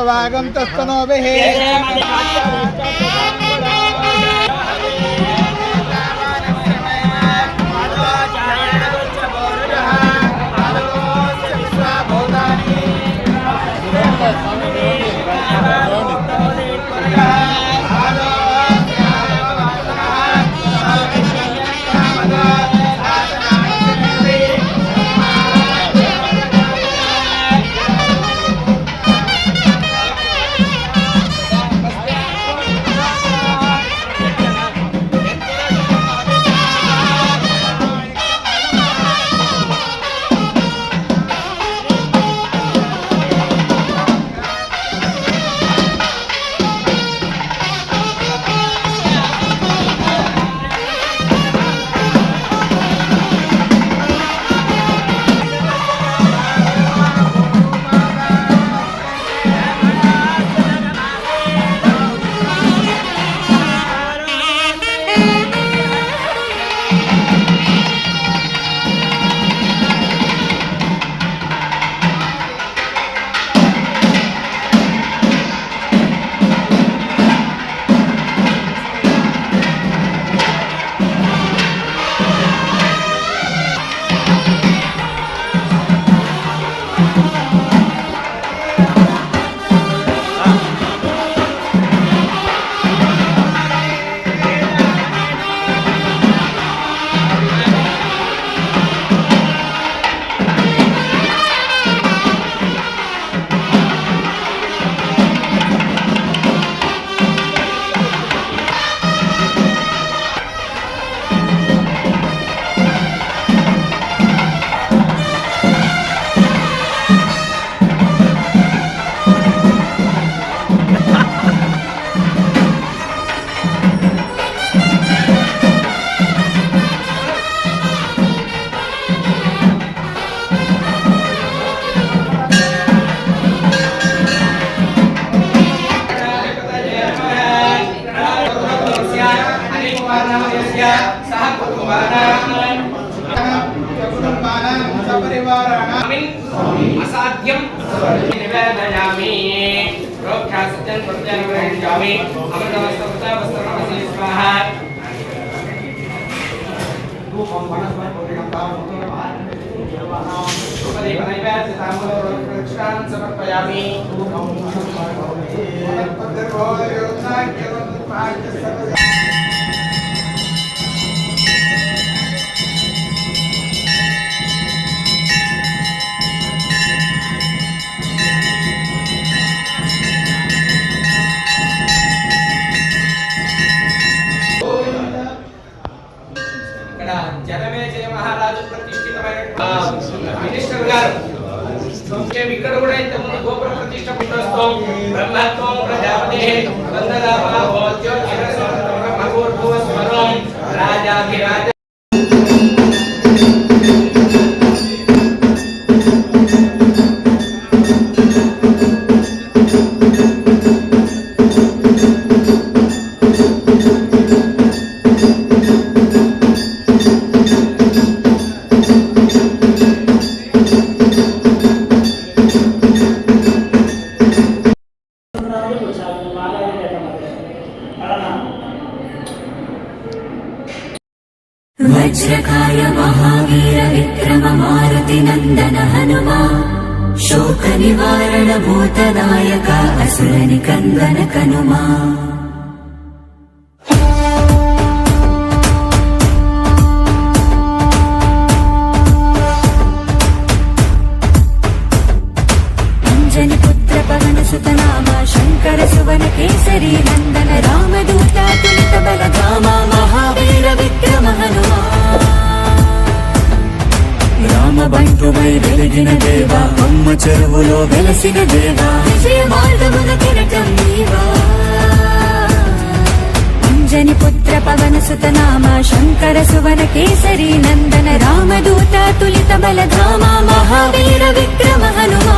वागं तस्तनोभिः असाध्यं निवेदयामि रोक्षासत्यं प्रत्यनुग्रहीष्यामि अमृतवस्तवस्तवस्तवमसि स्वाहा धूपं वनस्पतिपनैवेद्यताम्बूलप्रक्षां समर्पयामि जनमेजय महाराज प्रतिष्ठितమైన మినిస్టర్ గారు ఇక్కడ కూడా ఇంత ముందు గోపుర ప్రతిష్ఠ పుట్టొస్తాం బ్రహ్మత్వం ప్రజాపతి వందనామా భోజ్యో శిరసో బ్రహ్మగోర్భువ స్వరం రాజాధిరాజ वज्रकाय महावीर विक्रम मारुति नंदन हनुमा शोक निवारण भूतनायक असुर निकंदन कनुमा अंजनी पुत्र पवन सुत नाम शंकर सुवन केसरी नंदन रामदूत तुलित बल धामा महावीर विक्रम हनुमा రామబంటువై వెలిగిన దేవా అమ్మ చెరువులో వెలసిన దేవా విజయ మార్గమున కిరటం నీవా అంజని పుత్ర పవన సుత నామ శంకర సువన కేసరి నందన రామదూత తులిత బల ధామ మహావీర విక్రమ హనుమా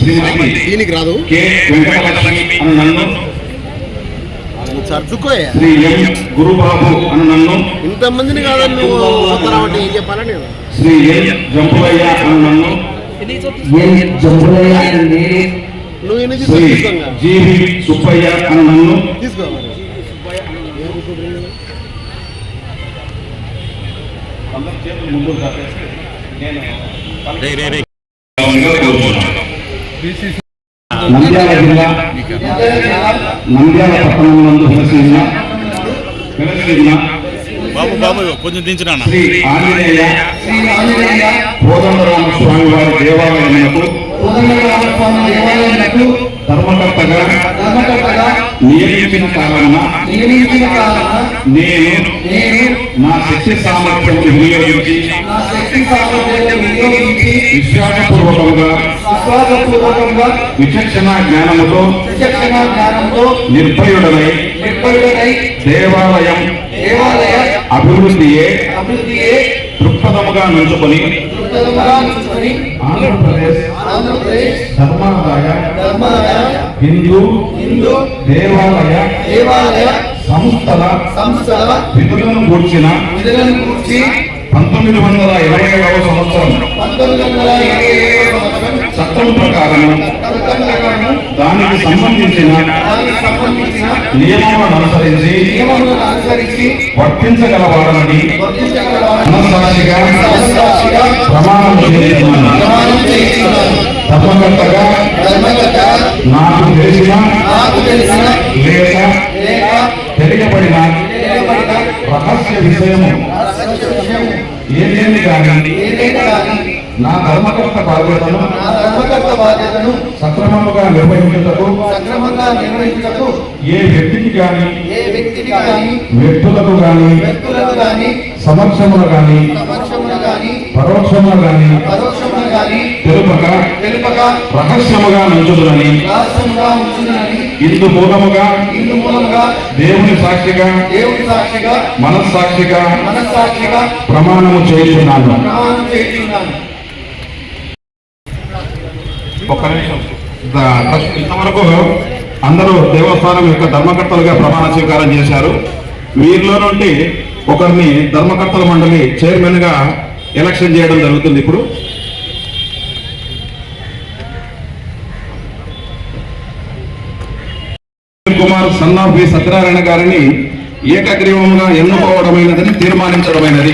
శ్రీమతి దీనికి రాదు కె వెంకటలక్ష్మి అను నన్ను, సర్దుకోయా శ్రీ ఎం గురుబాబు అను నన్ను, ఇంతమందిని కాదని నువ్వు వస్తున్నావంటే ఏం చెప్పాలా నేను శ్రీ ఎన్ జంపులయ్య అను నన్ను, నువ్వు ఎన్ని శ్రీ తీసుకోగా జీవి సుబ్బయ్య అను నన్ను, తీసుకో నంద్యాల జిల్లా నంద్యాల పట్టణం నందు వెలసిన బాబు బాబు కొంచెం దించినా శ్రీ ఆంజనేయ కోదండరామ స్వామి వారి దేవాలయములకు ధర్మకర్తగా నియమించిన కారణన నేను నా శక్తి సామర్థ్యం వినియోగించి విశ్వాసపూర్వకంగా విచక్షణ జ్ఞానముతో నిర్భయుడనై దేవాలయం అభివృద్ధియే దృక్పథముగా నుంచుకొని ఆంధ్రప్రదేశ్ ధర్మాదాయ హిందూ దేవాలయ సంస్థల విధులను గూర్చిన 1920వ సంవత్సరం చట్టం ప్రకారం దానికి సంబంధించిన నియమాలను అనుసరించి వర్తించగలవాడని మనస్సాక్షిగా ప్రమాణం చేస్తున్నాను. ధర్మకర్తగా నాకు తెలిసిన లేక తెలియబడిన రహస్య విషయము ఏదేమి కానీ నా ధర్మకర్త బాధ్యతను సక్రమంగా నిర్వహించుటకు ఏ వ్యక్తికి కానీ వ్యక్తులకు కానీ సమక్షములు కానీ పరోక్షములు కానీ తెలుపక రహస్యముగా నుంచుదునని ఇందు మూలముగా దేవుని సాక్షిగా మనస్సాక్షిగా ప్రమాణము చేస్తున్నాను. ఒక్క నిమిషం. ఇంతవరకు అందరూ దేవస్థానం యొక్క ధర్మకర్తలుగా ప్రమాణ స్వీకారం చేశారు. వీరిలో నుండి ఒకరిని ధర్మకర్తల మండలి చైర్మన్ గా ఎలక్షన్ చేయడం జరుగుతుంది. ఇప్పుడు కుమార్ సన్నా బి సత్యనారాయణ గారిని ఏకగ్రీవంగా ఎన్నుకోవడమైనదని తీర్మానించడమైనది.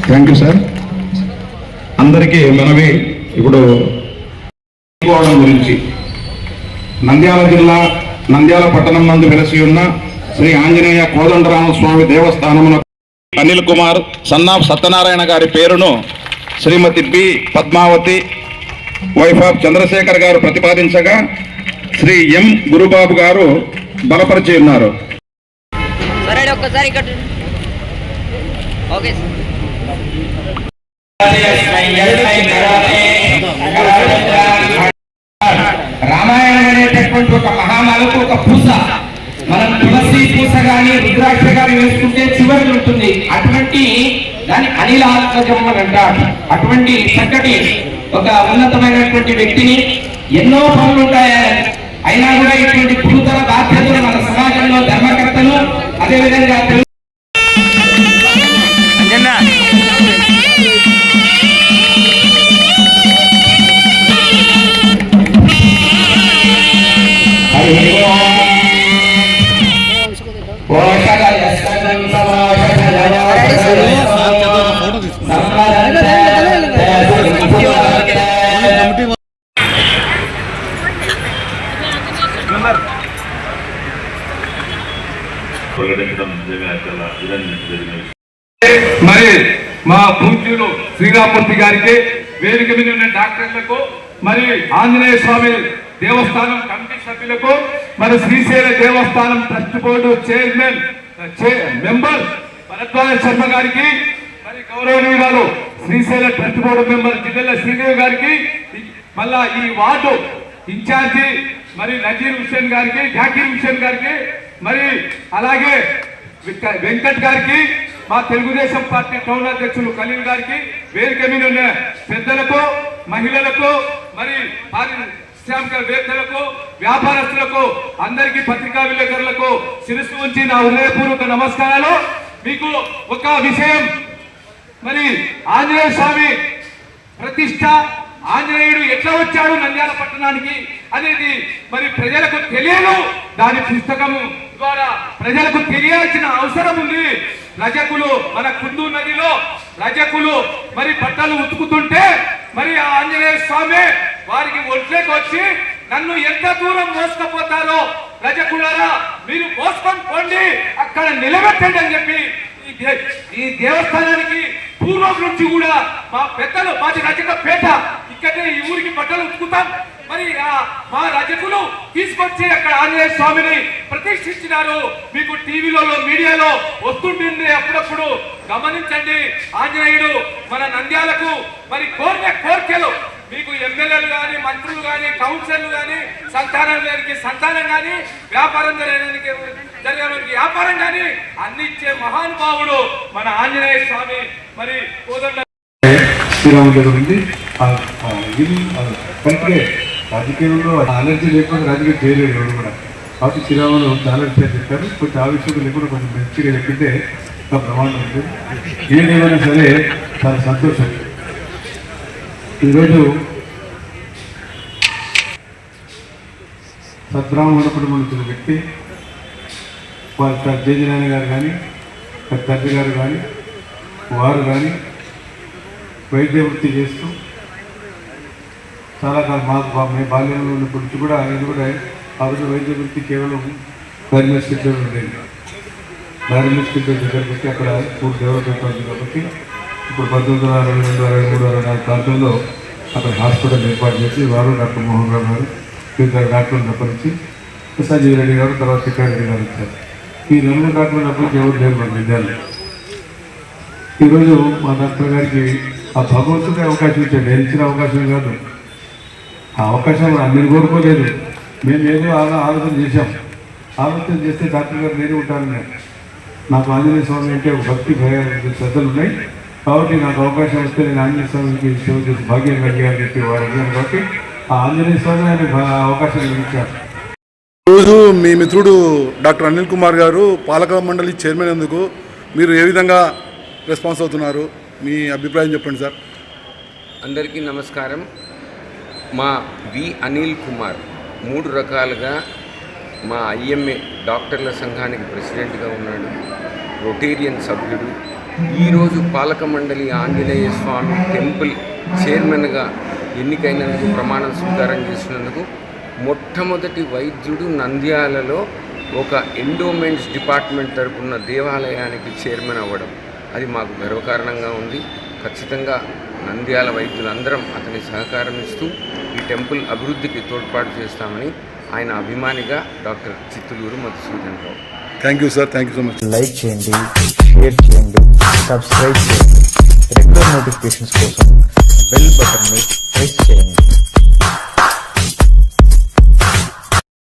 Thank you sir. అందరికీ మనవి ఇప్పుడు గురించి నంద్యాల జిల్లా నంద్యాల పట్టణం నందు వెలసి ఉన్న శ్రీ ఆంజనేయ కోదండరామ స్వామి దేవస్థానమున అనిల్ కుమార్ సన్నాఫ్ సత్యనారాయణ గారి పేరును Shrimati B Padmavathi wife of Chandrashekar గారు ప్రతిపాదించగా శ్రీ ఎం గురుబాబు గారు బలపరిచి ఉన్నారు. రామాయణం అనేటటువంటి ఒక మహామాలకు ఒక పూస, మనం తులసి పూస గాని రుద్రాక్ష గాని వేసుకుంటే చివరి ఉంటుంది. అటువంటి దాని అనిలాత్మజం అని అంటారు. అటువంటి చక్కటి ఒక ఉన్నతమైనటువంటి వ్యక్తిని ఎన్నో పనులు ఉంటాయి, అయినా కూడా ఇటువంటి గురుతర బాధ్యతలు మన సమాజంలో ధర్మకర్తలు అదేవిధంగా మరి మా పూజ్యులు శ్రీరామూర్తి గారికి, వేదిక మీద ఉన్న డాక్టర్లకు, మరి ఆంజనేయ స్వామి దేవస్థానం కమిటీ సభ్యులకు, మరి శ్రీశైల దేవస్థానం trust board chairman member Bharadwaja Sharma గారికి, మరి గౌరవనీయురాలు శ్రీశైల ట్రస్ట్ బోర్డు మెంబర్ జిల్లా శ్రీదేవి గారికి, మళ్ళా ఈ వార్డు ఇన్ఛార్జి మరి నజీర్ హుస్సేన్ గారికి, జాకీర్ హుస్సేన్ గారికి, మరి అలాగే వెంకట్ గారికి, మా తెలుగుదేశం పార్టీ టౌన్ అధ్యక్షులు ఖలీల్ గారికి, వేదిక మీద ఉన్న పెద్దలకు, మహిళలకు మరి పారిశ్రామికవేత్తలకు వ్యాపారస్తులకు అందరికీ పత్రికా విలేకరులకు శిరస్సు ఉంచి నా హృదయపూర్వక నమస్కారాలు. మీకు ఒక విషయం, మరి ఆంజనేయ స్వామి ప్రతిష్ట, ఆంజనేయుడు ఎట్లా వచ్చాడు నంద్యాల పట్టణానికి అనేది మరి ప్రజలకు తెలియదు. దాని పుస్తకము ద్వారా ప్రజలకు తెలియాల్సిన అవసరం ఉంది. రజకులు మన కుందూరు నదిలో రజకులు మరి బట్టలు ఉతుకుతుంటే మరి ఆ ఆంజనేయ స్వామి వారికి ఒంట్లోకి వచ్చి నన్ను ఎంత దూరం మోసుకపోతారో రజకులారా మీరు మోసుకొని పోండి, అక్కడ నిలబెట్టండి అని చెప్పి ఈ దేవస్థానానికి పూర్వం నుంచి కూడా మా పెద్దలు, మాది రజక పేట, ఇక్కడే ఈ ఊరికి బట్టలు ఉతుకుతాం. మరి మా రజకులు తీసుకొచ్చి అక్కడ ఆంజనేయ స్వామిని ప్రతిష్ఠించినారు. మీకు టీవీలో మీడియాలో వస్తుంటుంది, అప్పుడప్పుడు గమనించండి. ఆంజనేయుడు మన నంద్యాలకు మరి కోరిన కోరికలు, మీకు ఎమ్మెల్యేలు కానీ, మంత్రులు కానీ, కౌన్సిలర్లు కానీ, సంతానం లేనికి సంతానం కానీ, వ్యాపారం జరిగేదానికి వ్యాపారం కానీ అన్ని ఇచ్చే మహానుభావుడు మన ఆంజనేయ స్వామి. మరి కోదండ శ్రీరాముల దగ్గర ఉంది. కరెక్ట్గా రాజకీయంలో అలర్జీ లేకుండా రాజకీయం చేయలేదు ఎవరు కూడా. కాబట్టి శ్రీరాములు చాలా విషయాలు చెప్పారు. కొంచెం ఆవిష్యం లేకుండా కొంచెం మంచిగా చెప్పింటే ఒక ప్రమాణం ఉంటుంది. ఏదేమైనా సరే చాలా సంతోషం. ఈరోజు సద్బ్రాహ్మణ కుటుంబం వచ్చిన వ్యక్తి వారి జయజనారాయణ గారు కానీ, తండ్రి గారు కానీ, వారు కానీ వైద్య వృత్తి చేస్తూ చాలా కాలం మేము బాల్యంలో ఉన్నప్పటి నుంచి కూడా ఆయన కూడా ఆ రోజు వైద్య వృత్తి కేవలం గవర్నమెంట్ సెక్టర్ ఉండేది. గవర్నమెంట్ సెక్టర్ దగ్గరికి వచ్చి అక్కడ పూర్తి డెవలప్మెంట్ అవుతుంది కాబట్టి ఇప్పుడు 1962, 63, 64 ప్రాంతంలో అక్కడ హాస్పిటల్ ఏర్పాటు చేసి వారు డాక్టర్ మోహన్ రావు గారు ఇద్దరు డాక్టర్లు తప్పనించి సంజీవ్ రెడ్డి గారు, తర్వాత శిఖారెడ్డి గారు వచ్చారు. ఈ 2 డాక్టర్లు తప్పనించి ఎవరు లేరు మన విద్యాలయం. ఈరోజు మా డాక్టర్ గారికి ఆ భగవంతుడే అవకాశం ఇచ్చాడు, ఇచ్చిన అవకాశం కాదు. ఆ అవకాశం మీరు కోరుకోలేదు, మేము ఏదో ఆలోచన చేశాం. ఆలోచన చేస్తే డాక్టర్ గారు నేను ఉంటాను. నాకు ఆంజనేయ స్వామి అంటే ఒక భక్తి భయాలు శ్రద్ధలు ఉన్నాయి కాబట్టి నాకు అవకాశం వస్తే నేను ఆంజనేయ స్వామికి సేవ చేసి భాగ్యం కలిగాలని చెప్పి వారు అడిగారు. కాబట్టి ఆ ఆంజనేయ స్వామి ఆయన అవకాశం ఇచ్చారు. ఈరోజు మీ మిత్రుడు డాక్టర్ అనిల్ కుమార్ గారు పాలక మండలి చైర్మన్ ఎందుకు మీరు ఏ విధంగా రెస్పాన్స్ అవుతున్నారు, మీ అభిప్రాయం చెప్పండి సార్. అందరికీ నమస్కారం. మా వి అనిల్ కుమార్ 3 రకాలుగా మా ఐఎంఏ డాక్టర్ల సంఘానికి ప్రెసిడెంట్గా ఉన్నాడు, రొటేరియన్ సభ్యుడు. ఈరోజు పాలక మండలి ఆంజనేయ స్వామి టెంపుల్ చైర్మన్గా ఎన్నికైనందుకు, ప్రమాణ స్వీకారం చేసినందుకు మొట్టమొదటి వైద్యుడు నంద్యాలలో ఒక ఎండోమెంట్స్ డిపార్ట్మెంట్ తరపున దేవాలయానికి చైర్మన్ అవ్వడం అది మాకు గర్వకారణంగా ఉంది. ఖచ్చితంగా నంద్యాల వైద్యులందరం అతని సహకారం ఇస్తూ ఈ టెంపుల్ అభివృద్ధికి తోడ్పాటు చేస్తామని ఆయన అభిమానిగా doctor Chittoor Madhusudan Rao. Thank you sir, thank you so much. Like చేయండి, షేర్ చేయండి, సబ్స్క్రైబ్ చేయండి. రెగ్యులర్ నోటిఫికేషన్స్ కోసం బెల్ బటన్ని ప్రెస్ చేయండి.